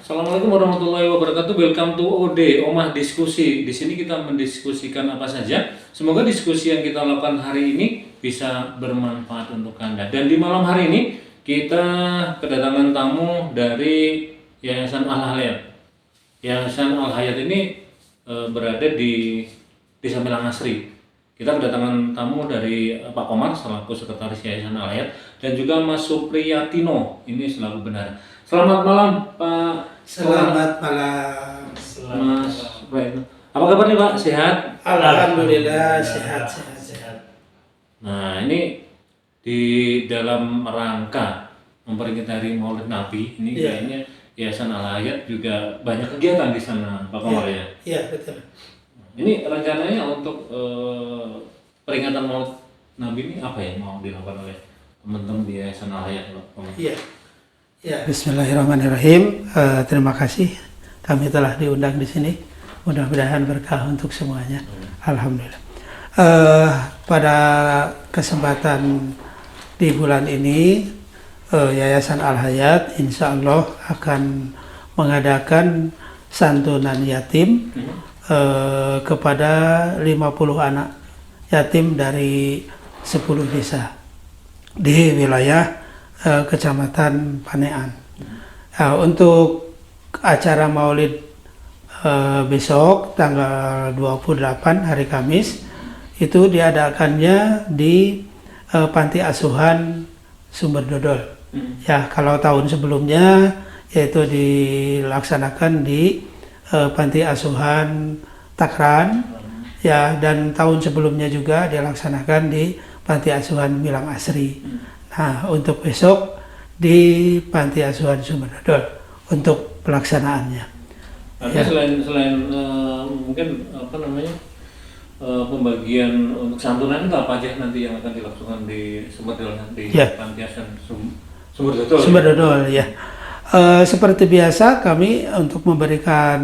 Assalamualaikum warahmatullahi wabarakatuh. Welcome to OD, Omah Diskusi. Di sini kita mendiskusikan apa saja. Semoga diskusi yang kita lakukan hari ini bisa bermanfaat untuk Anda. Dan di malam hari ini kita kedatangan tamu dari Yayasan Al-Hayat. Yayasan Al-Hayat ini berada di Desa Milang Asri. Kita kedatangan tamu dari Pak Komar selaku Sekretaris Yayasan Al-Hayat dan juga Mas Supriyatino ini selaku benar. Selamat malam Pak. Selamat malam. Mas, baik. Apa kabar nih Pak? Sehat? Alhamdulillah sehat. Nah ini di dalam rangka memperingati Hari Maulid Nabi ini kayaknya Yayasan Al-Hayat juga banyak kegiatan di sana Pak Komar ya? Iya betul. Ini rencananya untuk peringatan Maulid Nabi ini apa ya mau dilakukan oleh teman-teman di Yayasan Al-Hayat Pak Komar? Iya. Ya, Bismillahirrahmanirrahim. Terima kasih kami telah diundang di sini. Mudah-mudahan berkah untuk semuanya. Alhamdulillah. Pada kesempatan di bulan ini, Yayasan Al-Hayat insya Allah akan mengadakan santunan yatim kepada 50 anak yatim dari 10 desa di wilayah Kecamatan Panean. Untuk acara Maulid besok tanggal 28 hari Kamis itu diadakannya di Panti Asuhan Sumber Dodol. Ya, kalau tahun sebelumnya yaitu dilaksanakan di Panti Asuhan Takran, ya, dan tahun sebelumnya juga dilaksanakan di Panti Asuhan Milang Asri. Nah, untuk besok di Panti Asuhan Sumber Dodol untuk pelaksanaannya. Artinya selain mungkin apa namanya pembagian untuk santunan itu apa aja nanti yang akan dilakukan di Sumber Dodol nanti Panti Asuhan Sumber Dodol? Sumber Dodol ya. Seperti biasa kami untuk memberikan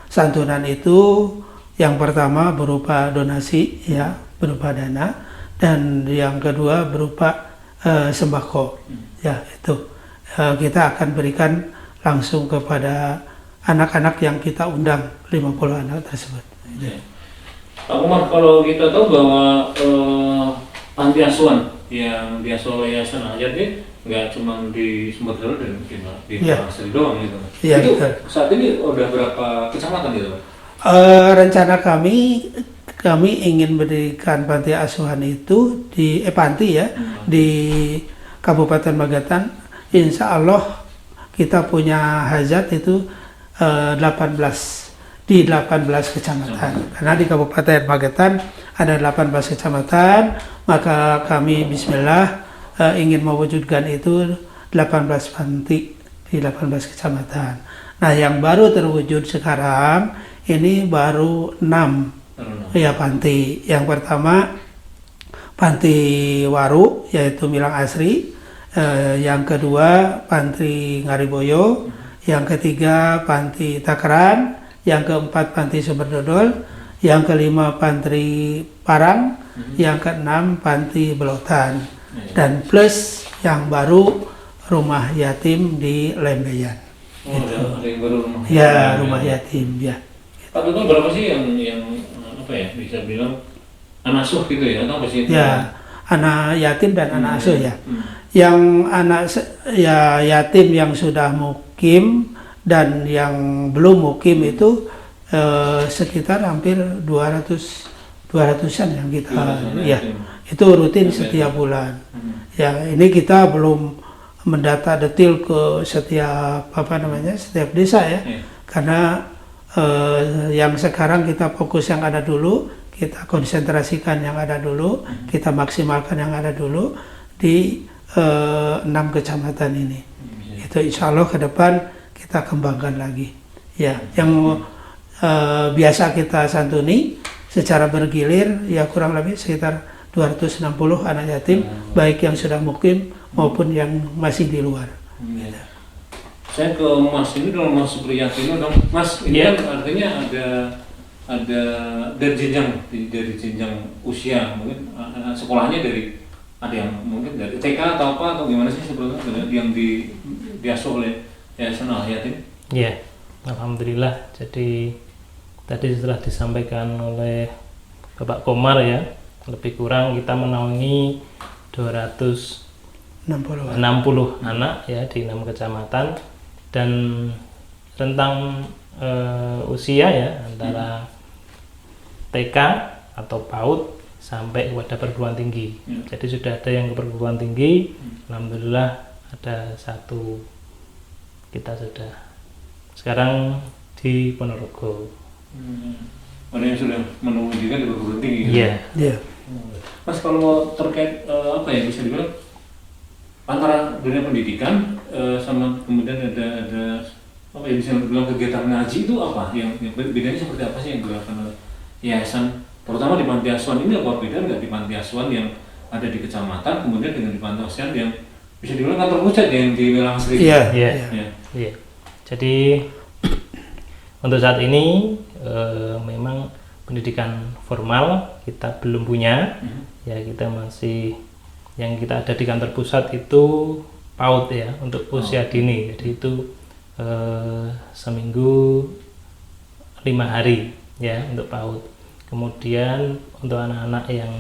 santunan itu yang pertama berupa donasi ya, berupa dana, dan yang kedua berupa sembako. Ya, itu kita akan berikan langsung kepada anak-anak yang kita undang, 50 anak tersebut. Pak Umar, kalau kita tahu bahwa panti asuhan yang diasuh oleh Yayasan Al-Hayat ini nggak cuma di Sumber Dodol dan di Asri doang gitu. Ya, itu betul. Saat ini udah berapa kecamatan gitu? Rencana kami ingin berikan panti asuhan itu di panti ya di Kabupaten Magetan. Insya Allah kita punya hajat itu 18 di 18 kecamatan. Karena di Kabupaten Magetan ada 18 kecamatan, maka kami bismillah ingin mewujudkan itu 18 panti di 18 kecamatan. Nah, yang baru terwujud sekarang ini baru 6 ya panti. Yang pertama Panti Waru yaitu Milang Asri, yang kedua Panti Ngariboyo, yang ketiga Panti Takran, yang keempat Panti Sumber Dodol, yang kelima Panti Parang, yang keenam Panti Belotan, dan plus yang baru rumah yatim di Lembeyan. Ada yang baru rumah ya rumah yatim ya. Pak, total berapa sih yang apa ya bisa bilang anak asuh gitu ya, atau apa sih? Ya, anak yatim dan anak asuh ya. Yang anak yatim yang sudah mukim dan yang belum mukim itu sekitar hampir 200-an yang kita ya. Itu rutin setiap bulan. Ya, ini kita belum mendata detail ke setiap setiap desa ya. Karena yang sekarang kita fokus yang ada dulu, kita konsentrasikan yang ada dulu, kita maksimalkan yang ada dulu di 6 kecamatan ini. Itu insya Allah ke depan kita kembangkan lagi. Ya, yang biasa kita santuni secara bergilir ya kurang lebih sekitar 260 anak yatim, baik yang sudah mukim maupun yang masih di luar. Saya ke Mas ini dong, Mas Supriyatino dong. Mas, ini kan artinya ada dari jenjang usia, mungkin sekolahnya dari ada yang mungkin dari TK atau apa atau gimana sih sebetulnya yang diasuh oleh Yayasan Al-Hayat ini? Ya, alhamdulillah. Jadi tadi setelah disampaikan oleh Bapak Komar ya, lebih kurang kita menaungi 260 anak ya di 6 kecamatan, dan rentang usia ya antara TK atau PAUD sampai kepada perguruan tinggi. Jadi sudah ada yang ke perguruan tinggi, alhamdulillah ada 1 kita sudah sekarang di Ponorogo. Mana yang sudah menemui pendidikan di perguruan tinggi? Iya. Iya. Mas, kalau terkait apa ya bisa dibilang antara dunia pendidikan sama kemudian ada apa ya bisa dibilang kegiatan ngaji itu apa yang bedanya seperti apa sih yang dilakukan oleh yayasan terutama di panti asuhan ini? Apa beda nggak di panti asuhan yang ada di kecamatan kemudian dengan di panti asuhan yang bisa dibilang kantor pusat yang di Wilayah Asri? Iya. Jadi untuk saat ini memang pendidikan formal kita belum punya. Ya, kita masih yang kita ada di kantor pusat itu PAUD ya, untuk usia dini. Jadi itu seminggu 5 hari ya untuk PAUD. Kemudian untuk anak-anak yang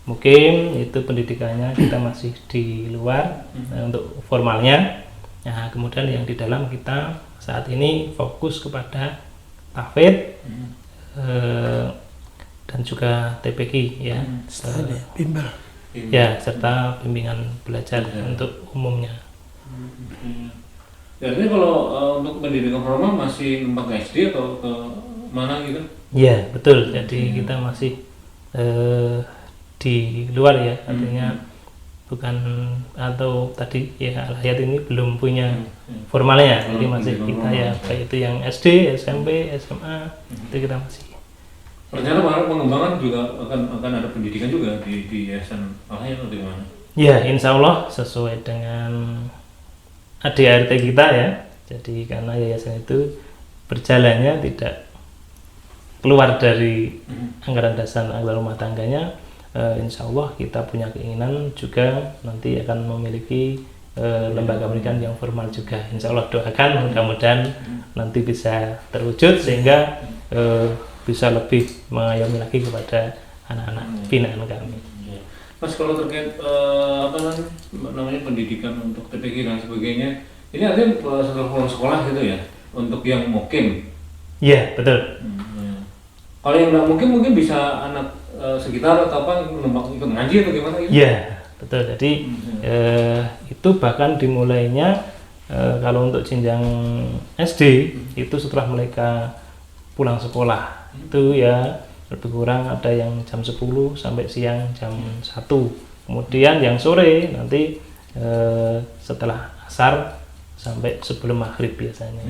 mukim itu pendidikannya kita masih di luar untuk formalnya. Nah, kemudian yang di dalam kita saat ini fokus kepada tahfidz dan juga TPQ ya, bimbel. Ya, serta bimbingan belajar untuk umumnya. Jadi kalau untuk pendidikan formal masih numpang ke SD atau ke mana gitu? Ya, betul. Jadi kita masih di luar ya, artinya bukan atau tadi ya Al-Hayat ini belum punya formalnya, jadi masih kita ya baik itu yang SD, SMP, SMA itu kita masih. Rencana pengembangan juga akan ada pendidikan juga di Yayasan Al-Hayat atau di mana? Ya, insya Allah sesuai dengan ADART kita ya. Jadi karena yayasan itu berjalannya tidak keluar dari anggaran dasar anggaran rumah tangganya, insya Allah kita punya keinginan juga nanti akan memiliki lembaga pendidikan yang formal juga. Insya Allah doakan mudah-mudahan nanti bisa terwujud sehingga bisa lebih mengayomi lagi kepada anak-anak binaan kami. Mas, kalau terkait apa namanya pendidikan untuk TPQ dan sebagainya, ini artinya setelah pulang sekolah gitu ya untuk yang mukim? Iya, betul. Kalau yang nggak mungkin bisa anak sekitar atau apa numpang ikut ngaji atau gimana gitu? Iya, betul. Jadi itu bahkan dimulainya kalau untuk jenjang SD itu setelah mereka pulang sekolah itu ya lebih kurang ada yang jam 10 sampai siang jam 1. Kemudian yang sore nanti setelah asar sampai sebelum maghrib biasanya.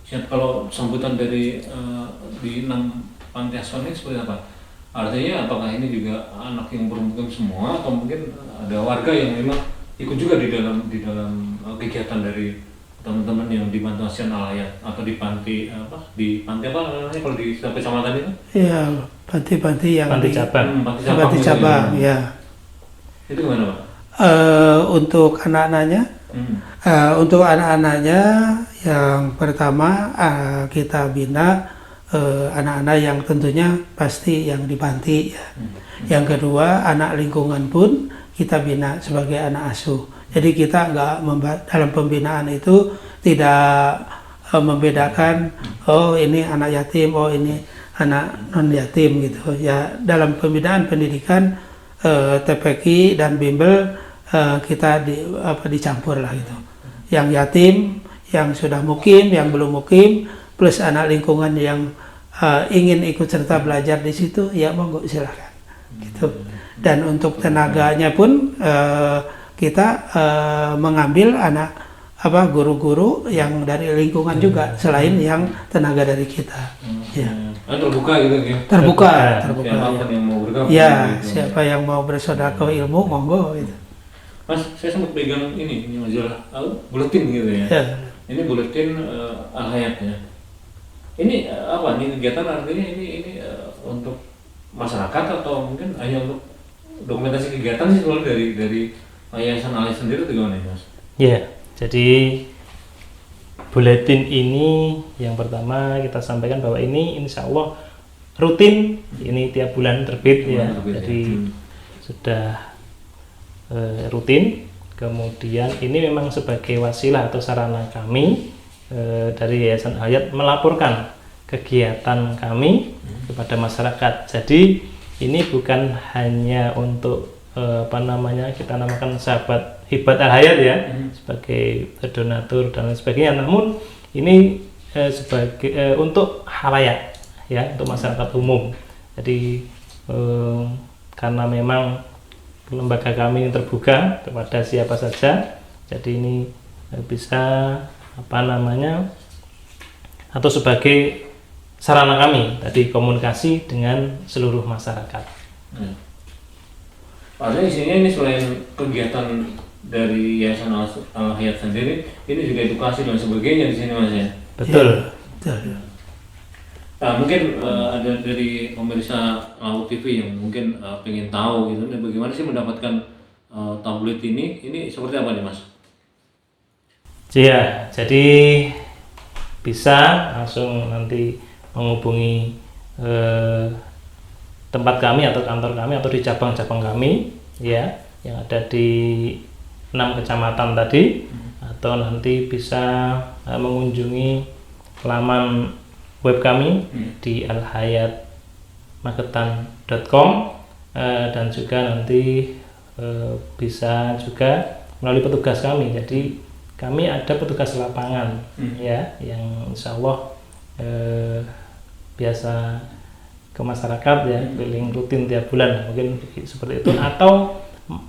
Siap. Kalau sambutan dari di 6 panti asuhan ini seperti apa? Artinya apakah ini juga anak yang bermukim semua atau mungkin ada warga yang memang ikut juga di dalam kegiatan dari teman-teman yang di panti asuhan Al-Hayat atau di panti apa namanya kalau di kecamatan itu? Iya, panti-panti yang panti cabang. Panti cabang ya. Itu gimana, Pak? Untuk anak-anaknya, yang pertama kita bina anak-anak yang tentunya pasti yang di panti ya. Yang kedua, anak lingkungan pun kita bina sebagai anak asuh. Jadi kita dalam pembinaan itu tidak membedakan oh ini anak yatim, oh ini anak non yatim gitu ya. Dalam pembinaan pendidikan TPQ dan bimbel kita dicampur lah gitu. Yang yatim, yang sudah mukim, yang belum mukim, plus anak lingkungan yang ingin ikut serta belajar di situ, ya monggo silakan gitu. Dan untuk tenaganya pun kita mengambil anak guru-guru yang dari lingkungan juga selain yang tenaga dari kita. Ya. Terbuka gitu ya. Terbuka. Siapa yang mau bergabung? Ya, gitu. siapa yang mau bersedekah ilmu monggo gitu. Mas, saya sempat pegang ini majalah buletin gitu ya. Ini buletin Al-Hayat ya. Ini apa nih kegiatan artinya ini untuk masyarakat atau mungkin hanya untuk dokumentasi kegiatan sih soal dari Yayasan Al-Hayat sendiri atau gimana Mas? Ya, jadi buletin ini yang pertama kita sampaikan bahwa ini insya Allah rutin, ini tiap bulan terbit ya, jadi sudah rutin. Kemudian ini memang sebagai wasilah atau sarana kami dari Yayasan Al-Hayat melaporkan kegiatan kami kepada masyarakat. Jadi ini bukan hanya untuk kita namakan sahabat Hibat Al-Hayat ya, sebagai donatur dan lain sebagainya, namun ini sebagai untuk halayak ya, untuk masyarakat umum. Jadi karena memang lembaga kami terbuka kepada siapa saja, jadi ini bisa atau sebagai sarana kami tadi komunikasi dengan seluruh masyarakat. Padahal isinya ini selain kegiatan dari Yayasan Al-Hayat sendiri, ini juga edukasi dan sebagainya di sini Mas ya. Betul. Nah, mungkin ada dari pemirsa Laut TV yang mungkin pengen tahu gitu, bagaimana sih mendapatkan tablet ini seperti apa nih Mas? Ya, jadi bisa langsung nanti menghubungi tempat kami atau kantor kami atau di cabang-cabang kami ya, yang ada di 6 kecamatan tadi, atau nanti bisa mengunjungi laman web kami di alhayatmagetan.com, dan juga nanti bisa juga melalui petugas kami. Jadi kami ada petugas lapangan ya, yang insya Allah biasa ke masyarakat ya, keliling rutin tiap bulan mungkin seperti itu, atau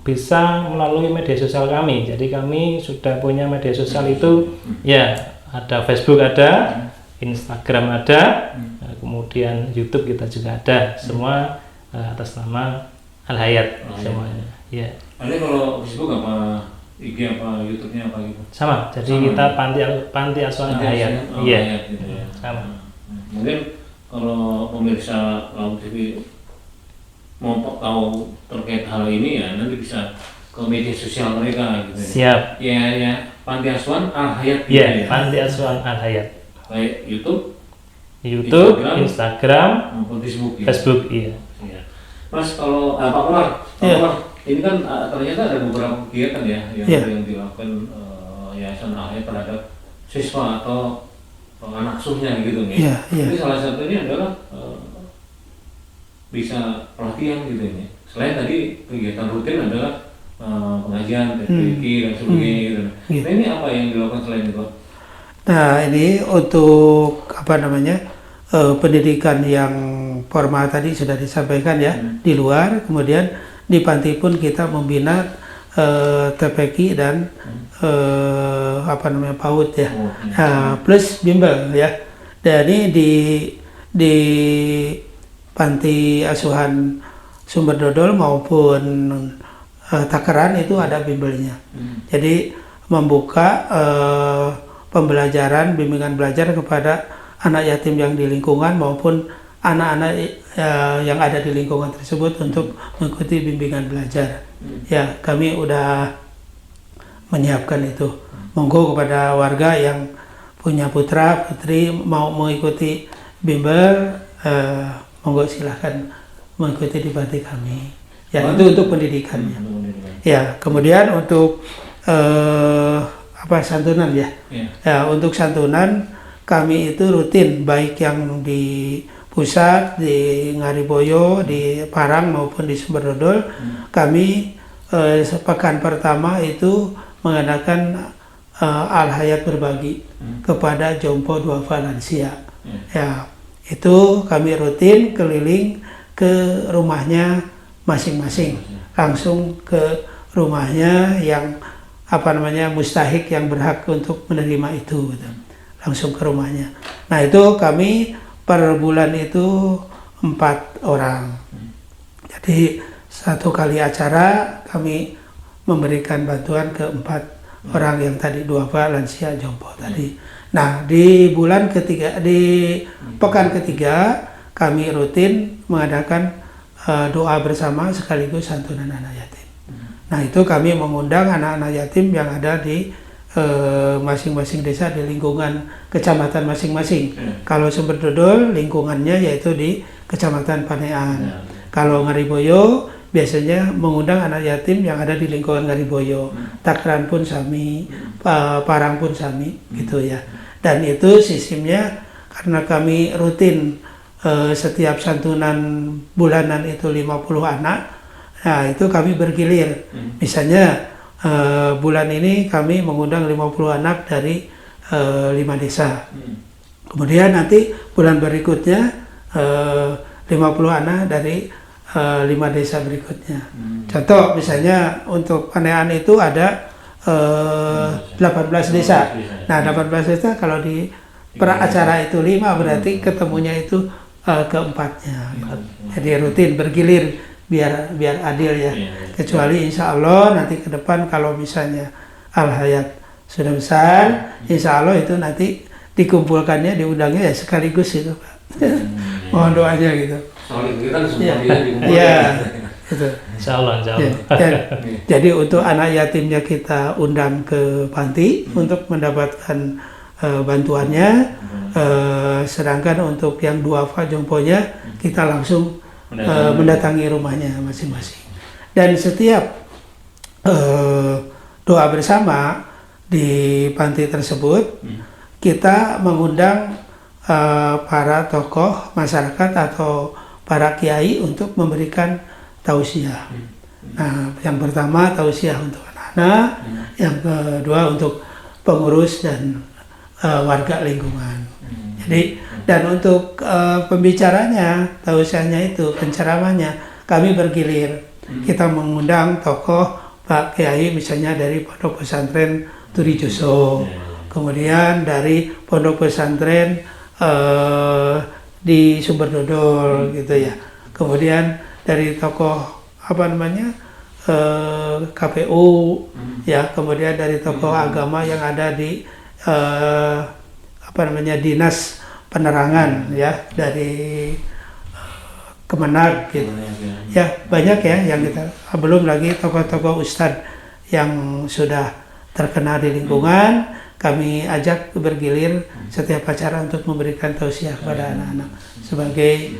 bisa melalui media sosial kami. Jadi kami sudah punya media sosial itu ya, ada Facebook, ada Instagram, ada kemudian YouTube kita juga ada, semua atas nama Al-Hayat semuanya ya. Ada kalau Facebook apa, IG apa, YouTube-nya apa gitu? Sama, jadi kita panti asuhan Al-Hayat. Iya, gitu ya. sama. Mungkin kalau pemirsa Laut TV mau tahu terkait hal ini ya, nanti bisa ke media sosial mereka gitu. Siap. Ya, Panti Asuhan Al-Hayat gitu Iya, ya. Panti Asuhan Al-Hayat. Baik YouTube, Instagram, maupun Facebook. Ya. Facebook, iya. Mas, kalau Pak Komar, ini kan ternyata ada beberapa kegiatan ya yang dilakukan Yayasan Al-Hayat terhadap siswa atau anak asuhnya gitu nih. Ini salah satunya adalah bisa pelatihan gitu ya. Selain tadi kegiatan rutin adalah pengajian, TPQ dan sebagainya gitu. Nah, ini apa yang dilakukan selain itu? Nah, ini untuk pendidikan yang formal tadi sudah disampaikan ya, di luar. Kemudian di panti pun kita membina TPQ dan PAUD ya, plus bimbel ya. Dan ini di panti asuhan Sumber Dodol maupun Takeran itu ada bimbelnya. Jadi membuka pembelajaran, bimbingan belajar kepada anak yatim yang di lingkungan maupun anak-anak yang ada di lingkungan tersebut untuk mengikuti bimbingan belajar. Ya, kami udah menyiapkan itu. Monggo kepada warga yang punya putra putri mau mengikuti bimbel, monggo silahkan mengikuti di panti kami. Ya, itu untuk pendidikannya. Ya, kemudian untuk santunan ya. Ya, untuk santunan kami itu rutin, baik yang di pusat, di Ngariboyo, di Parang maupun di Sumber Dodol. Kami sepekan pertama itu mengadakan Al-Hayat berbagi kepada jompo duafa lansia. Ya, itu kami rutin keliling ke rumahnya masing-masing, langsung ke rumahnya yang mustahik yang berhak untuk menerima itu gitu. Langsung ke rumahnya. Nah, itu kami per bulan itu 4 orang. Jadi satu kali acara kami memberikan bantuan ke 4 orang yang tadi duafa lansia jompo tadi. Nah, di bulan ketiga, di pekan ketiga kami rutin mengadakan doa bersama sekaligus santunan anak yatim. Nah, itu kami mengundang anak-anak yatim yang ada di masing-masing desa di lingkungan kecamatan masing-masing. Kalau Sumber Dodol lingkungannya yaitu di Kecamatan Panean. Kalau Ngariboyo biasanya mengundang anak yatim yang ada di lingkungan Ngariboyo. Takran pun sami, Parang pun sami, gitu ya. Dan itu sistemnya karena kami rutin setiap santunan bulanan itu 50 anak. Nah, itu kami bergilir. Misalnya bulan ini kami mengundang 50 anak dari 5 desa. Kemudian nanti bulan berikutnya 50 anak dari 5 desa berikutnya. Contoh misalnya untuk Panean itu ada 18 desa. Nah, 18 desa kalau di per acara itu 5 berarti ketemunya itu keempatnya. Jadi rutin bergilir biar adil ya. Kecuali insya Allah nanti ke depan kalau misalnya Al Hayat sudah besar, insya Allah itu nanti dikumpulkannya, diundangnya ya sekaligus itu Pak. Mohon doanya gitu. Soalnya kita semua Ya, dikumpulkan. ya, gitu. Insya Allah. Ya, jadi untuk anak yatimnya kita undang ke panti untuk mendapatkan bantuannya, sedangkan untuk yang duafa jomponya kita langsung mendatangi rumahnya masing-masing. Dan setiap doa bersama di panti tersebut kita mengundang para tokoh masyarakat atau para kiai untuk memberikan tausiah. Nah, yang pertama tausiah untuk anak-anak, yang kedua untuk pengurus dan warga lingkungan. Jadi dan untuk pembicaranya, tausiahnya itu, penceramahnya, kami bergilir. Kita mengundang tokoh Pak Kiai misalnya dari Pondok Pesantren Turijoso, kemudian dari Pondok Pesantren di Sumber Dodol gitu ya. Kemudian dari tokoh KPU ya, kemudian dari tokoh agama yang ada di Dinas Penerangan ya, dari Kemenag gitu. Ya, banyak ya yang kita, belum lagi tokoh-tokoh ustadz yang sudah terkenal di lingkungan, kami ajak bergilir setiap acara untuk memberikan tausiah kepada anak-anak sebagai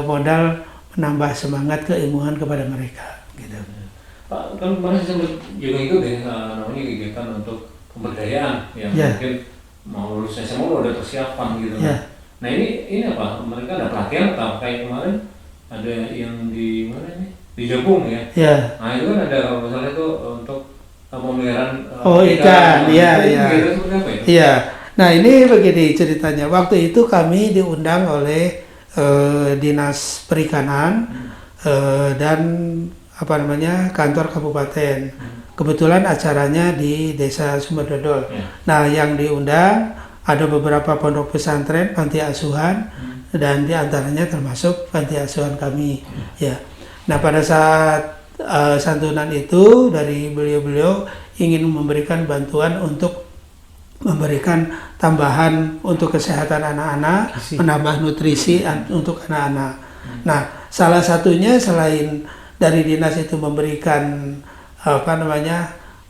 modal menambah semangat keilmuan kepada mereka gitu. Pak, kan kemarin saya juga ikut ya, namanya kegiatan untuk pemberdayaan yang mungkin mau lulus SMA udah persiapan gitu. Nah ini apa? Mereka ada pelatihan atau kayak kemarin ada yang di mana nih? Di Jepung ya. Nah itu kan ada kalau misalnya itu untuk pemeliharaan ikan, iya. Iya. Nah ini begini ceritanya. Waktu itu kami diundang oleh Dinas Perikanan dan kantor kabupaten. Kebetulan acaranya di Desa Sumber Dodol. Nah, yang diundang ada beberapa pondok pesantren, panti asuhan, dan diantaranya termasuk panti asuhan kami. Ya. Nah, pada saat santunan itu dari beliau-beliau ingin memberikan bantuan untuk memberikan tambahan untuk kesehatan anak-anak, menambah nutrisi untuk anak-anak. Nah, salah satunya selain dari dinas itu memberikan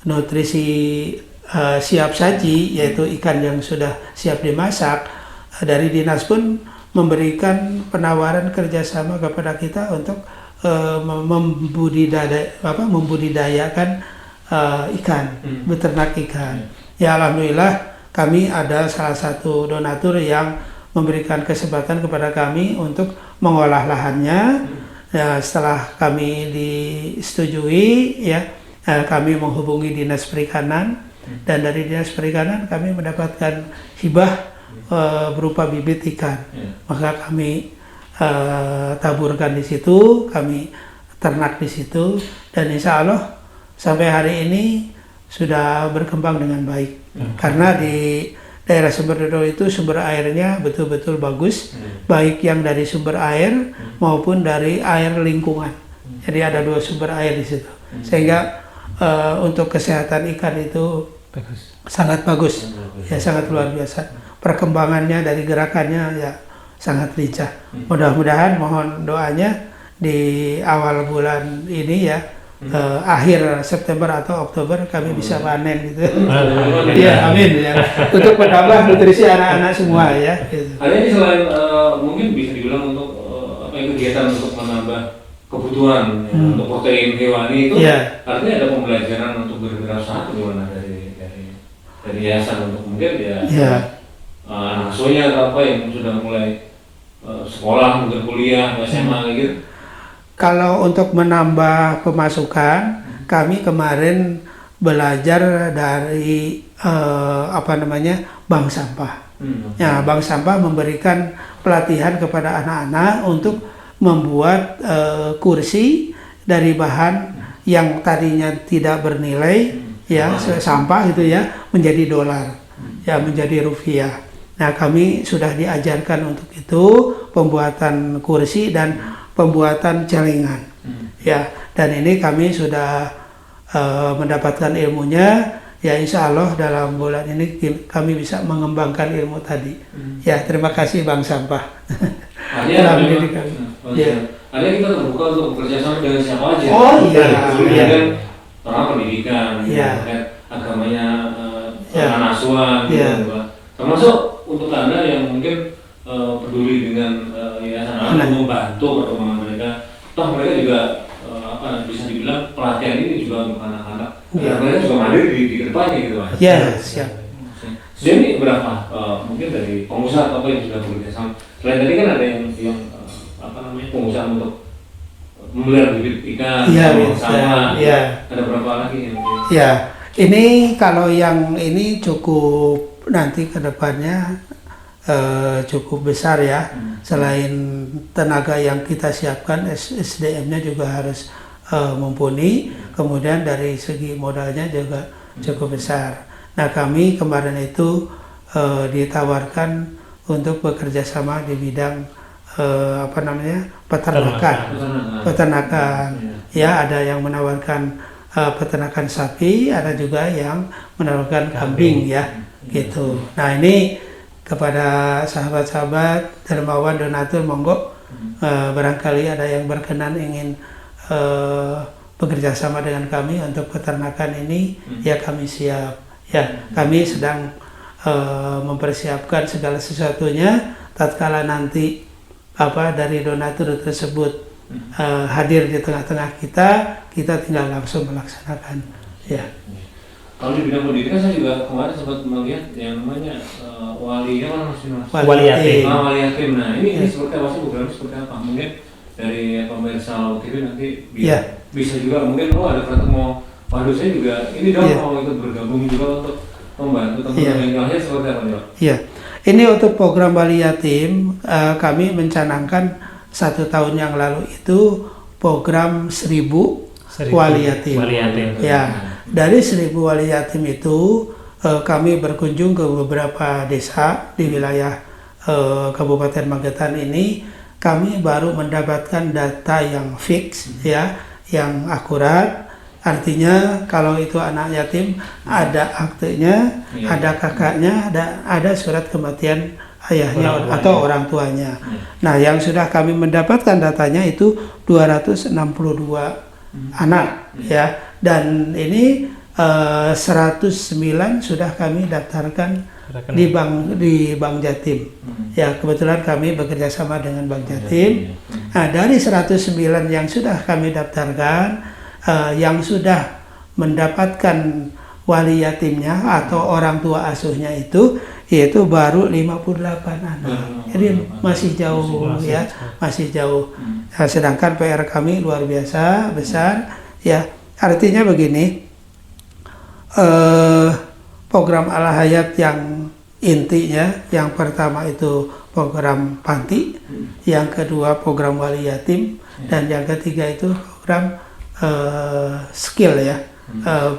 nutrisi siap saji, yaitu ikan yang sudah siap dimasak, dari dinas pun memberikan penawaran kerjasama kepada kita untuk membudidayakan ikan, beternak ikan. Ya alhamdulillah kami ada salah satu donatur yang memberikan kesempatan kepada kami untuk mengolah lahannya. Ya, setelah kami disetujui ya, kami menghubungi Dinas Perikanan, dan dari Dinas Perikanan kami mendapatkan hibah berupa bibit ikan. Maka kami taburkan di situ, kami ternak di situ, dan insya Allah sampai hari ini sudah berkembang dengan baik. Karena di daerah Sumber Dodol itu sumber airnya betul-betul bagus, baik yang dari sumber air maupun dari air lingkungan. Jadi ada 2 sumber air di situ, sehingga untuk kesehatan ikan itu sangat bagus, ya sangat luar biasa. Perkembangannya dari gerakannya ya sangat lincah. Mudah-mudahan mohon doanya di awal bulan ini ya, akhir September atau Oktober kami bisa panen gitu. Amin. Iya, amin ya. Untuk menambah nutrisi anak-anak semua ya. Gitu. Ada ini selain mungkin bisa dibilang untuk kegiatan untuk menambah kebutuhan untuk protein hewani itu, artinya ada pembelajaran untuk berwirausaha bagaimana dari yayasan untuk mungkin anak asuhnya atau apa yang sudah mulai sekolah, mungkin kuliah, SMA gitu. Kalau untuk menambah pemasukan, kami kemarin belajar dari bank sampah. Ya, bank sampah memberikan pelatihan kepada anak-anak untuk membuat kursi dari bahan yang tadinya tidak bernilai, ya sampah gitu ya, menjadi dolar, ya menjadi rupiah. Nah, kami sudah diajarkan untuk itu pembuatan kursi dan pembuatan celengan, ya. Dan ini kami sudah mendapatkan ilmunya. Ya, insya Allah dalam bulan ini kami bisa mengembangkan ilmu tadi. Ya, terima kasih Bank Sampah. Ada kita terbuka untuk bekerjasama dengan siapa aja. Oh iya. Kan orang pendidikan, agamanya, anak asuhan, termasuk untuk Anda yang mungkin peduli dengan yayasan anak, membantu perkembangan mereka. Toh mereka juga bisa dibilang pelatihan ini juga untuk anak-anak. Mereka juga mandiri di depannya gitu, Pak. Ya, siap. Jadi berapa mungkin dari pengusaha apa yang sudah bekerja sama? Selain tadi kan ada yang pengusaha untuk memelihara bibit ikan, sama. Ada berapa lagi yang? Ya, ini kalau yang ini cukup nanti ke depannya cukup besar ya. Selain tenaga yang kita siapkan, SDM-nya juga harus mumpuni. Kemudian dari segi modalnya juga cukup besar. Nah, kami kemarin itu ditawarkan untuk bekerja sama di bidang peternakan. Ya, ada yang menawarkan peternakan sapi, ada juga yang menawarkan kambing ya, gitu. Nah, ini kepada sahabat-sahabat dermawan donatur, monggo barangkali ada yang berkenan ingin bekerja sama dengan kami untuk peternakan ini, ya kami siap. Ya, kami sedang mempersiapkan segala sesuatunya. Tatkala nanti dari donatur tersebut hadir di tengah-tengah kita tinggal langsung melaksanakan. Ya. Kalau di bidang pendidikan saya juga kemarin sempat melihat yang namanya wali yatim. Wali yatim. Nah, ini seperti apa sih, program seperti apa? Mungkin dari pemirsa TV nanti bisa juga mungkin ada ketemu. Waduh, saya juga ini dong mau ikut bergabung juga untuk membantu teman-teman yang lainnya seperti apa, Pak? Iya, ini untuk program Wali Yatim kami mencanangkan 1 tahun yang lalu itu program 1000 Wali Yatim. Ya, dari 1000 Wali Yatim itu kami berkunjung ke beberapa desa di wilayah Kabupaten Magetan ini. Kami baru mendapatkan data yang fix, ya, yang akurat. Artinya kalau itu anak yatim ada aktenya, ada kakaknya, ada surat kematian ayahnya atau orang tuanya. Nah, yang sudah kami mendapatkan datanya itu 262 anak, ya. Dan ini 109 sudah kami daftarkan di Bank Jatim. Ya, kebetulan kami bekerja sama dengan Bank Jatim. Nah, dari 109 yang sudah kami daftarkan, yang sudah mendapatkan wali yatimnya atau orang tua asuhnya itu yaitu baru 58 anak. Jadi masih jauh, ya, masih jauh. Nah, sedangkan PR kami luar biasa besar, ya. Artinya begini, program Al Hayat yang intinya, yang pertama itu program panti, yang kedua program wali yatim, dan yang ketiga itu program skill, ya,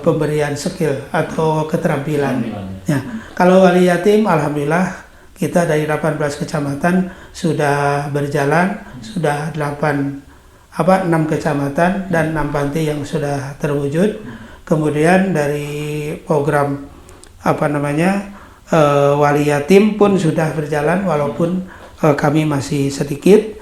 pemberian skill atau keterampilan. Ya, kalau wali yatim, alhamdulillah kita dari 18 kecamatan sudah berjalan, sudah 6 kecamatan dan 6 panti yang sudah terwujud. Kemudian dari program wali yatim pun sudah berjalan walaupun kami masih sedikit.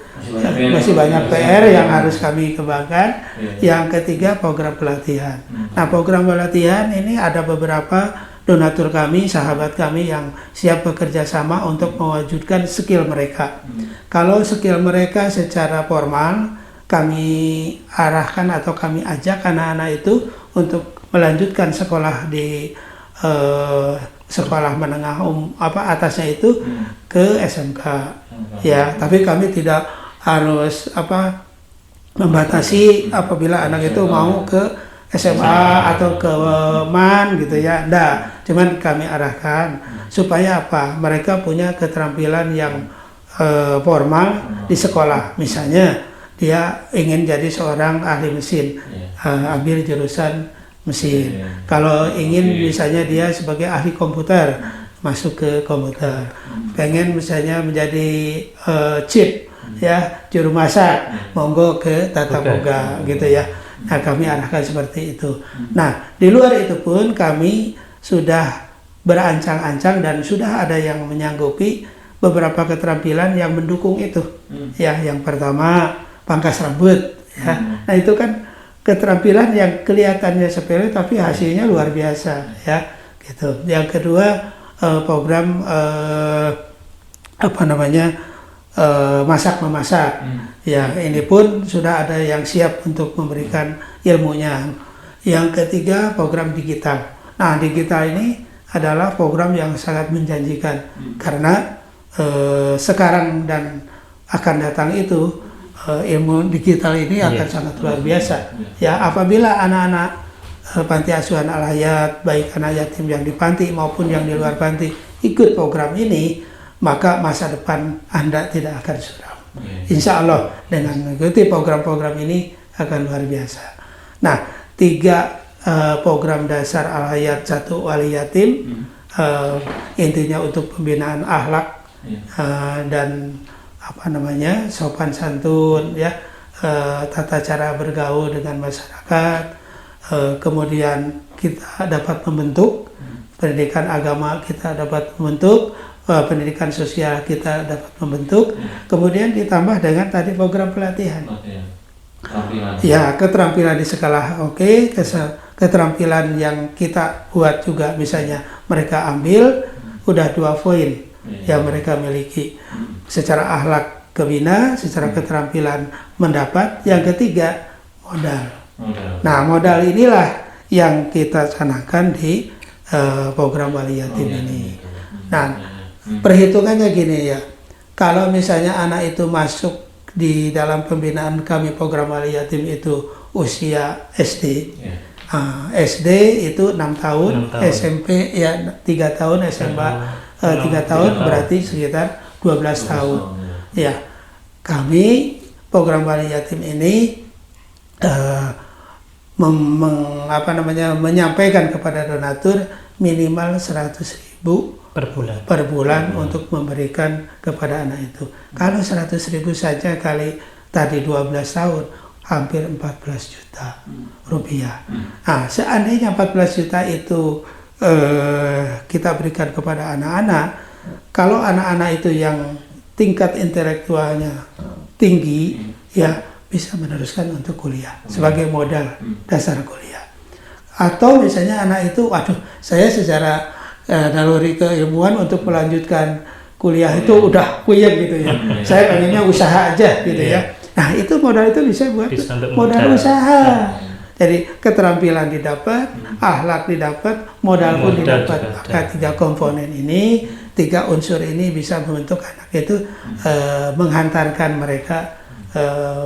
masih banyak PR yang harus kami kembangkan. Yang ketiga program pelatihan. Nah, program pelatihan ini ada beberapa donatur kami, sahabat kami yang siap bekerja sama untuk mewujudkan skill mereka. Kalau skill mereka secara formal, kami arahkan atau kami ajak anak-anak itu untuk melanjutkan sekolah di sekolah menengah atasnya itu ke SMK. Ya, tapi kami tidak harus membatasi apabila anak itu mau ke SMA atau ke MAN gitu ya. Enggak, cuman kami arahkan supaya mereka punya keterampilan yang formal di sekolah. Misalnya dia ingin jadi seorang ahli mesin, ambil jurusan mesin. Kalau ingin misalnya dia sebagai ahli komputer, masuk ke komputer. Pengen misalnya menjadi chip, ya, juru masak, monggo ke tata boga gitu ya. Nah, kami arahkan seperti itu. Nah, di luar itu pun kami sudah berancang-ancang dan sudah ada yang menyanggupi beberapa keterampilan yang mendukung itu. Ya, yang pertama pangkas rambut. Ya. Nah, itu kan keterampilan yang kelihatannya sepele tapi hasilnya luar biasa. Ya, gitu. Yang kedua program masak memasak. Ya, ini pun sudah ada yang siap untuk memberikan ilmunya. Yang ketiga program digital. Nah, digital ini adalah program yang sangat menjanjikan karena sekarang dan akan datang itu ilmu digital ini akan sangat luar biasa. Ya, apabila anak-anak panti asuhan Al-Hayat, baik anak yatim yang di panti maupun yang di luar panti ikut program ini, maka masa depan Anda tidak akan suram. Insya Allah dengan mengikuti program-program ini akan luar biasa. Nah, 3 program dasar Al-Hayat, 1 wali yatim, intinya untuk pembinaan akhlak dan sopan santun, ya, tata cara bergaul dengan masyarakat. Kemudian kita dapat membentuk pendidikan agama, kita dapat membentuk pendidikan sosial, kita dapat membentuk. Kemudian ditambah dengan tadi program pelatihan. Ya, keterampilan di sekolah, keterampilan yang kita buat juga, misalnya mereka ambil udah 2 poin yang mereka miliki. Secara akhlak kebina, secara keterampilan mendapat. Yang ketiga modal. Nah, modal inilah yang kita canangkan di program wali yatim ini. Nah, perhitungannya gini ya, kalau misalnya anak itu masuk di dalam pembinaan kami program wali yatim itu usia SD, SD itu 6 tahun, SMP ya 3 tahun, SMA 3 tahun, berarti sekitar 12 tahun. Ya, kami program wali yatim ini menyampaikan kepada donatur minimal 100.000 per bulan untuk memberikan kepada anak itu. Kalau 100.000 saja kali tadi 12 tahun, hampir 14 juta rupiah. Nah, seandainya 14 juta itu kita berikan kepada anak-anak, kalau anak-anak itu yang tingkat intelektualnya tinggi, ya bisa meneruskan untuk kuliah sebagai modal dasar kuliah. Atau misalnya anak itu, saya secara naluri keilmuan untuk melanjutkan kuliah itu udah puyeng gitu ya. Saya pengennya usaha aja gitu ya. Nah, itu modal itu bisa buat modal usaha. Jadi keterampilan didapat, akhlak didapat, modal pun didapat. Maka 3 komponen ini, 3 unsur ini bisa membentuk anak itu menghantarkan mereka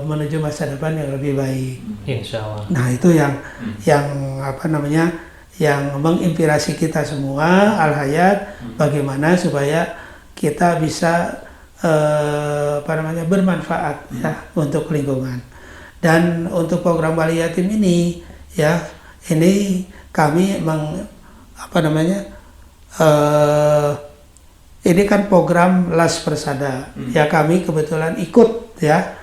menuju masa depan yang lebih baik. Insya Allah. Nah, itu yang yang menginspirasi kita semua Al-Hayat, bagaimana supaya kita bisa bermanfaat ya untuk lingkungan. Dan untuk program wali yatim ini, ya, ini kami ini kan program Las Persada. Ya, kami kebetulan ikut ya,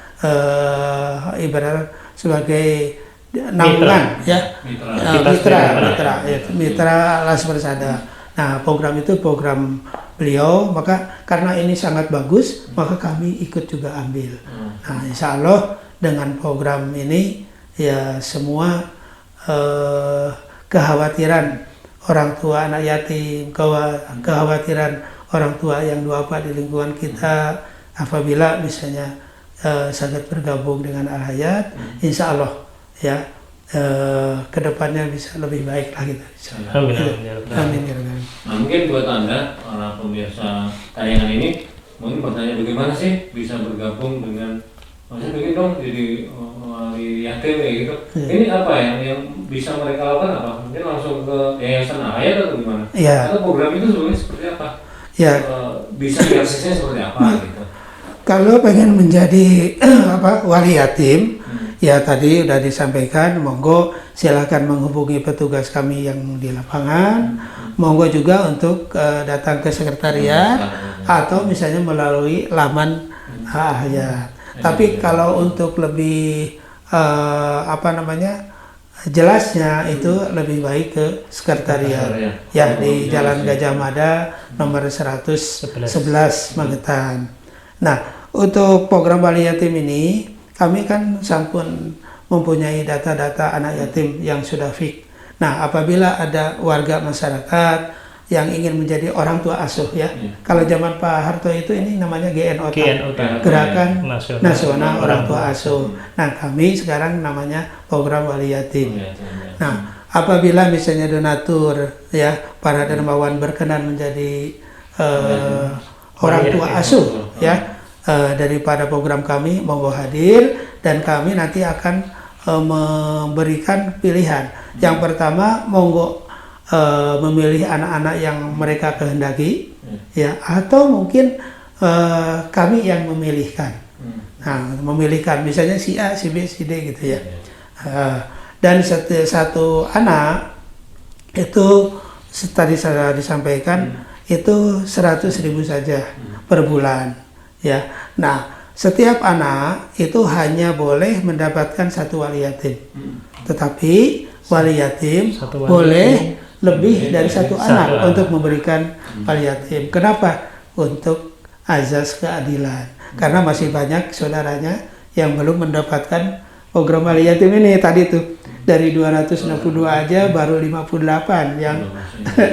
ibarat sebagai naungan mitra Las Persada. Nah, program itu program beliau, maka karena ini sangat bagus, maka kami ikut juga ambil. Nah, insya Allah dengan program ini ya semua kekhawatiran orang tua anak yatim, kekhawatiran orang tua yang duafa di lingkungan kita, apabila misalnya sangat bergabung dengan Al-Hayat, insya Allah ya kedepannya bisa lebih baik lagi. Amin. Amin. Nah, mungkin buat Anda, para pemirsa tayangan ini, mungkin bertanya bagaimana sih bisa bergabung dengan, maksudnya begini dong, jadi wali yatim kayak gitu. Ini apa yang bisa mereka lakukan apa? Mungkin langsung ke Yayasan Al-Hayat atau gimana? Ya. Atau program itu sebenarnya seperti apa? Ya. Bisa diaksesnya seperti apa gitu? Kalau pengen menjadi wali yatim, ya tadi udah disampaikan, monggo silakan menghubungi petugas kami yang di lapangan, monggo juga untuk datang ke sekretariat atau misalnya melalui laman Al-Hayat. Tapi kalau untuk lebih jelasnya itu lebih baik ke sekretariat ya di Jalan Gajah Mada nomor 111 Magetan. Nah, untuk program wali yatim ini kami kan sampun mempunyai data-data anak yatim yang sudah fix. Nah, apabila ada warga masyarakat yang ingin menjadi orang tua asuh ya. Kalau zaman Pak Harto itu ini namanya GNOT, Gerakan Nasional Orang Tua Asuh. Nah, kami sekarang namanya program wali yatim. Nah, apabila misalnya donatur ya, para dermawan berkenan menjadi orang tua asuh ya, daripada program kami, monggo hadir dan kami nanti akan memberikan pilihan. Yang pertama, monggo memilih anak-anak yang mereka kehendaki ya, atau mungkin kami yang memilihkan. Nah, memilihkan misalnya si A, si B, si D gitu ya. Dan satu anak itu tadi saya disampaikan itu 100.000 saja per bulan ya. Nah, setiap anak itu hanya boleh mendapatkan satu wali yatim. Tetapi wali yatim boleh lebih dari satu anak untuk memberikan wali yatim. Kenapa? Untuk azas keadilan. Karena masih banyak saudaranya yang belum mendapatkan program wali yatim ini. Tadi tuh dari 262 aja baru 58 yang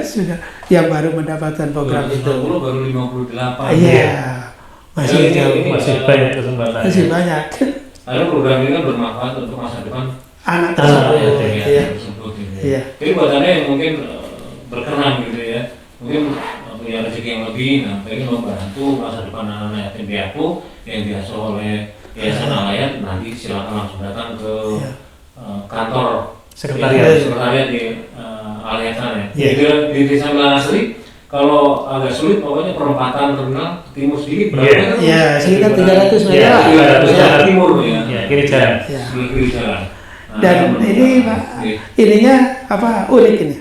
sudah yang baru mendapatkan program itu. Baru 58. Iya. Masih jauh, masih banyak kesempatan. Masih banyak. Karena program ini kan bermanfaat untuk masa depan anak tersebut. Iya. Jadi buat Anda yang mungkin berkenan gitu ya, mungkin punya rezeki yang lebih, nah pengen membantu masa depan anak-anak yatim piatu yang diasuh oleh Yayasan Al-Hayat, nanti silakan langsung datang ke kantor sekretariat di Al-Hayat sana ya. Di Desa Melanasri, kalau agak sulit pokoknya perempatan terminal timur sedikit berapa? Iya, sekitar 300 meter. 300 timur ya. Kiri jalan. Kiri jalan. Dan ini Pak, ininya unik ini.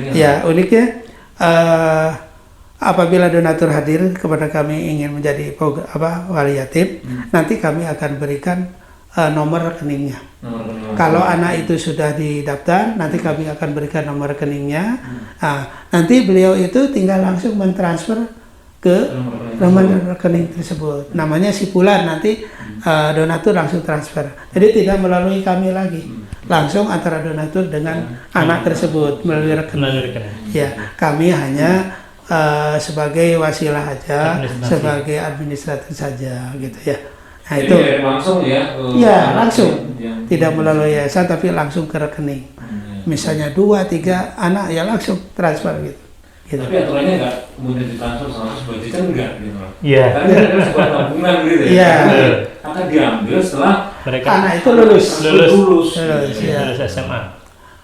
Ya, uniknya apabila donatur hadir kepada kami ingin menjadi wali yatim, nanti kami akan berikan nomor rekeningnya. Kalau anak itu sudah didaftar, nanti kami akan berikan nomor rekeningnya. Nanti beliau itu tinggal langsung mentransfer ke nomor rekening tersebut. Namanya sipulan, nanti donatur langsung transfer. Jadi tidak melalui kami lagi, langsung antara donatur dengan anak tersebut melalui rekening. Ya, kami hanya sebagai wasilah aja, sebagai administrator saja gitu ya. Nah, jadi itu langsung ya? Ya langsung, tidak melalui yayasan tapi langsung ke rekening. Misalnya 2-3 anak ya langsung transfer gitu. Tapi aturannya nggak kemudian ditransfer sama budgetnya enggak gitu. Iya. Karena ini adalah sebuah tabungan gitu ya. Iya. Akan diambil setelah Mereka anak itu lulus. lulus SMA.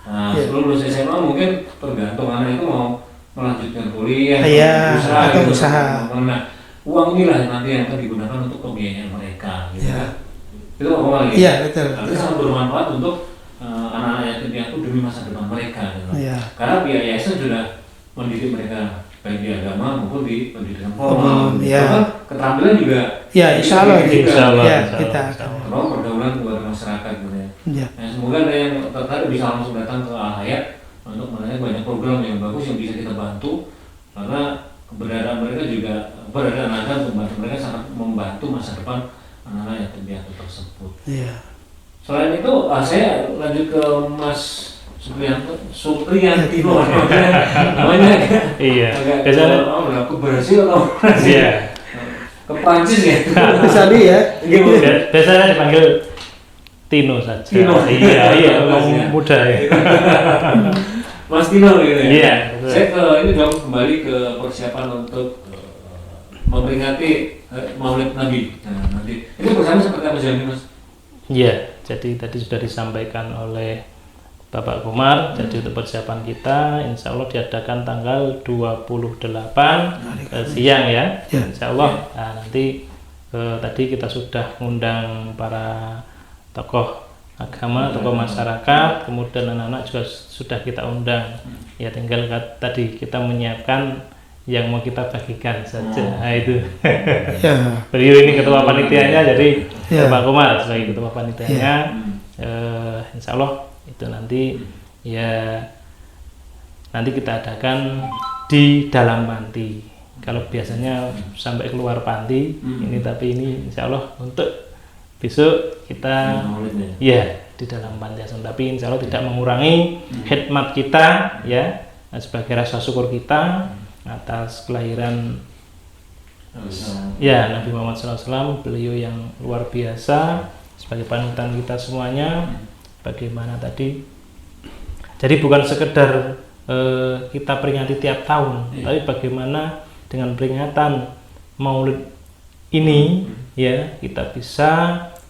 Nah, lulus SMA mungkin tergantung anak itu mau melanjutkan kuliah, atau gitu. usaha. Nah, uang inilah nanti yang akan digunakan untuk pembiayaan mereka gitu kan. Itu apa lagi? Iya, betul. Nanti sangat bermanfaat untuk anak-anak yatim piatu demi masa depan mereka gitu. Iya. Karena pihak yayasan sudah mendidik mereka baik di agama maupun di pendidikan formal. Iya. Keterampilan juga. Ya, insya Allah. Insya Kita Terus pergaulan keluarga masyarakat gitu ya. Ya. Nah, semoga ada yang tertarik bisa langsung datang ke Al-Hayat untuk menanya banyak program yang bagus yang bisa kita bantu, karena keberadaan mereka juga keberadaan Anda untuk membantu mereka sangat membantu masa depan anak-anak yatim piatu tersebut. Iya. Selain itu, saya lanjut ke Mas Supriyantino namanya. Iya. Agak Biasanya ke Brasil atau iya. ke Prancis ya. Tadi ya. Gimana? Biasanya dipanggil Tino saja. Tino. Iya, Mas, memang ya. muda ya. Mas Tino gitu ya. Iya. Saya ini dong kembali ke persiapan untuk memperingati Maulid Nabi. Nah, nanti ini bersama seperti apa jalannya, Mas? Iya, jadi tadi sudah disampaikan oleh Bapak Komar. Jadi untuk persiapan kita, insya Allah diadakan tanggal 28 siang ya. Ya. Insya Allah. Nah, nanti tadi kita sudah mengundang para tokoh agama, tokoh masyarakat, kemudian anak-anak juga sudah kita undang. Ya tinggal tadi kita menyiapkan yang mau kita bagikan saja. Nah itu. Ya. Beliau ini ketua panitianya, jadi Ya. Bapak Komar sebagai ketua panitianya. Insya Allah itu nanti ya nanti kita adakan di dalam panti. Kalau biasanya sampai keluar panti, ini tapi ini insya Allah untuk besok kita ya di dalam panti asuhan, tapi insya Allah tidak mengurangi khidmat kita ya sebagai rasa syukur kita atas kelahiran ya Nabi Muhammad SAW, beliau yang luar biasa sebagai panutan kita semuanya. Bagaimana tadi, jadi bukan sekedar kita peringati tiap tahun, tapi bagaimana dengan peringatan Maulid ini ya kita bisa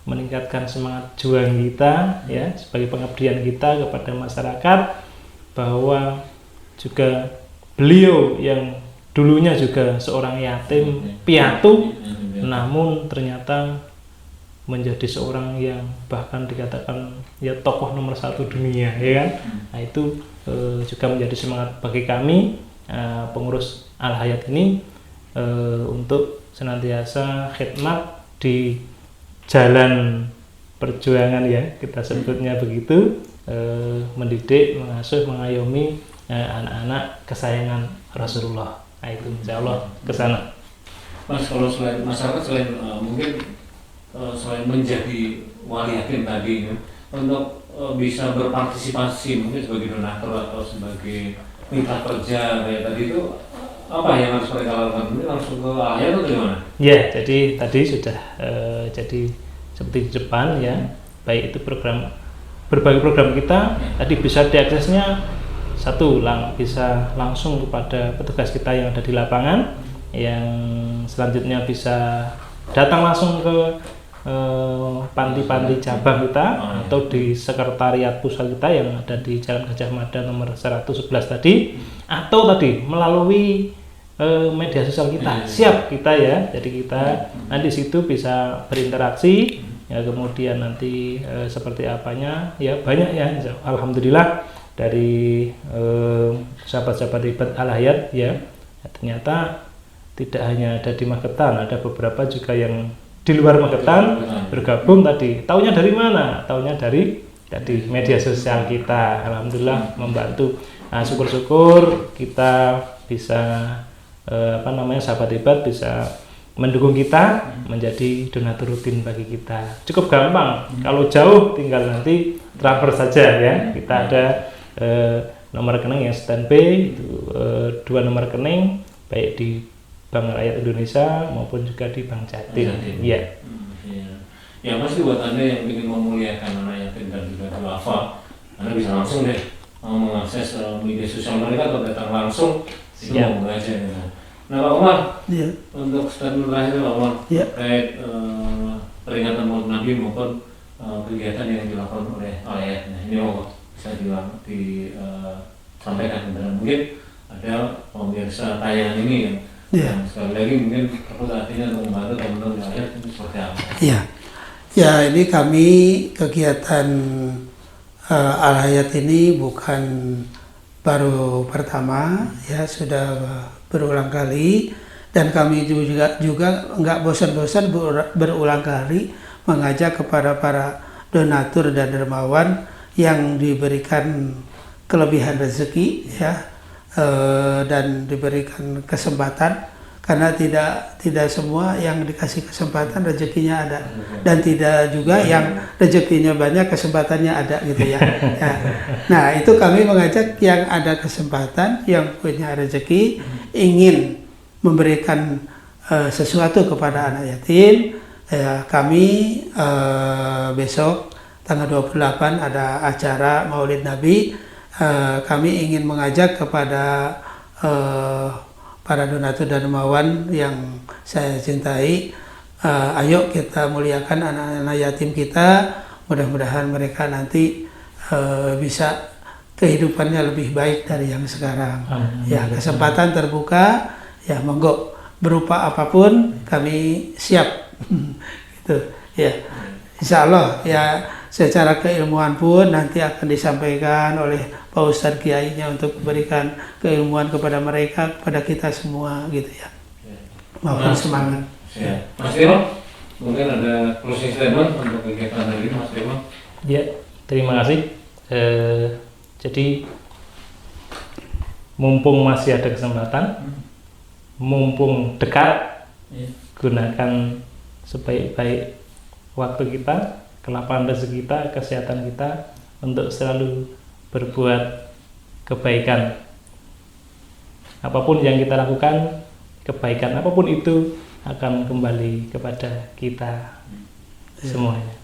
meningkatkan semangat juang kita ya sebagai pengabdian kita kepada masyarakat, bahwa juga beliau yang dulunya juga seorang yatim piatu namun ternyata menjadi seorang yang bahkan dikatakan ya tokoh nomor 1 dunia ya kan. Nah itu juga menjadi semangat bagi kami pengurus Al-Hayat ini untuk senantiasa khidmat di jalan perjuangan ya kita sebutnya begitu, mendidik, mengasuh, mengayomi anak-anak kesayangan Rasulullah. Nah itu insya Allah ke sana. Mas, kalau selain masyarakat selain mungkin selain menjadi wali yatim tadi untuk bisa berpartisipasi mungkin sebagai donatur atau sebagai mitra kerja kayak tadi itu apa yang harus mereka lakukan? Ini langsung ke ayah atau gimana? Ya, jadi tadi sudah jadi seperti di depan ya, baik itu berbagai program kita tadi bisa diaksesnya bisa langsung kepada petugas kita yang ada di lapangan, yang selanjutnya bisa datang langsung ke panti-panti cabang kita atau di sekretariat pusat kita yang ada di Jalan Gajah Mada nomor 111 tadi, atau tadi melalui media sosial kita. Siap kita ya, jadi kita nanti situ bisa berinteraksi ya, kemudian nanti seperti apanya ya banyak ya, alhamdulillah dari sahabat-sahabat Ribat Al-Hayat ya, ternyata tidak hanya ada di Magetan, ada beberapa juga yang di luar Magetan bergabung tadi. Taunya dari mana? Taunya dari media sosial kita. Alhamdulillah membantu. Nah, syukur-syukur kita bisa sahabat Ribat bisa mendukung kita menjadi donatur rutin bagi kita. Cukup gampang. Kalau jauh tinggal nanti transfer saja ya. Kita ada nomor rekening yang standby itu 2 nomor rekening baik di Bank Rakyat Indonesia maupun juga di Bank Jatim. Iya. Ya pasti buat Anda yang ingin memuliakan anak yatim dan juga duafa, Anda bisa langsung deh mengakses media sosial mereka atau datang langsung mau belajar. Nah Pak Umar, untuk statement terakhir Pak Umar terkait peringatan Maulid Nabi maupun kegiatan yang dilakukan oleh Al-Hayat. Nah ini mau bisa disampaikan dan mungkin ada pemirsa tayangan ini yang sekali lagi mungkin perlu artinya untuk membantu teman-teman Al-Hayat itu seperti apa? Ya ini kami kegiatan Al-Hayat ini bukan baru pertama ya, sudah berulang kali, dan kami juga nggak bosan-bosan berulang kali mengajak kepada para donatur dan dermawan yang diberikan kelebihan rezeki ya, dan diberikan kesempatan, karena tidak semua yang dikasih kesempatan rezekinya ada, dan tidak juga yang rezekinya banyak kesempatannya ada gitu ya. Ya. Nah itu kami mengajak yang ada kesempatan, yang punya rezeki, ingin memberikan sesuatu kepada anak yatim. Kami besok tanggal 28 ada acara Maulid Nabi. Kami ingin mengajak kepada para donatur dan dermawan yang saya cintai, ayo kita muliakan anak-anak yatim kita. Mudah-mudahan mereka nanti bisa kehidupannya lebih baik dari yang sekarang. Ya, kesempatan terbuka, ya monggo, berupa apapun kami siap. Gitu ya. Insya Allah ya, secara keilmuan pun nanti akan disampaikan oleh Pak Ustadz Kiainya untuk memberikan keilmuan kepada mereka, kepada kita semua gitu ya. Maupun semangat. Ya. Mas Timo, mungkin ada closing statement untuk kegiatan hari ini, Mas Timo? Ya, terima kasih. Jadi mumpung masih ada kesempatan, mumpung dekat, gunakan sebaik-baik waktu kita, kelapangan rezeki kita, kesehatan kita untuk selalu berbuat kebaikan. Apapun yang kita lakukan, kebaikan apapun itu akan kembali kepada kita semuanya.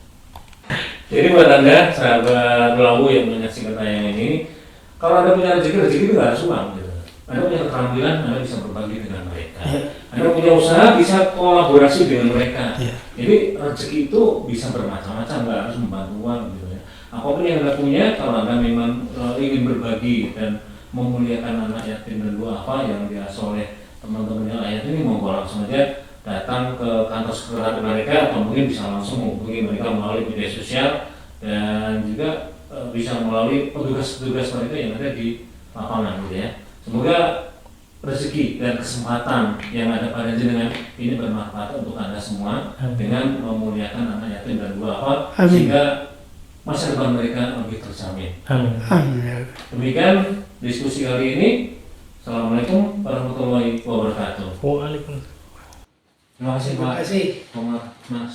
Jadi buat Anda, sahabat Lawu yang menyaksikan tayangan ini, kalau Anda punya rezeki itu nggak harus uang gitu. Anda punya keterampilan, Anda bisa berbagi dengan mereka. Anda punya usaha, bisa kolaborasi dengan mereka. Jadi rezeki itu bisa bermacam-macam, nggak harus membantu uang gitu ya. Apapun yang Anda punya, kalau Anda memang ingin berbagi dan memuliakan anak yatim dan duafa yang diasuh oleh teman-teman yang ayat ini, monggo langsung aja datang ke kantor sekretariat mereka, atau mungkin bisa langsung menghubungi mereka melalui media sosial, dan juga bisa melalui petugas-petugas mereka yang ada di lapangan gitu ya. Semoga rezeki dan kesempatan yang ada pada jenengan ini bermanfaat untuk Anda semua. Amin. Dengan memuliakan anak yatim dan duafa, sehingga masa depan mereka lebih terjamin. Amin. Demikian diskusi kali ini. Assalamualaikum warahmatullahi wabarakatuh. Waalaikumsalam. Terima kasih Pak. Terima kasih. Mas.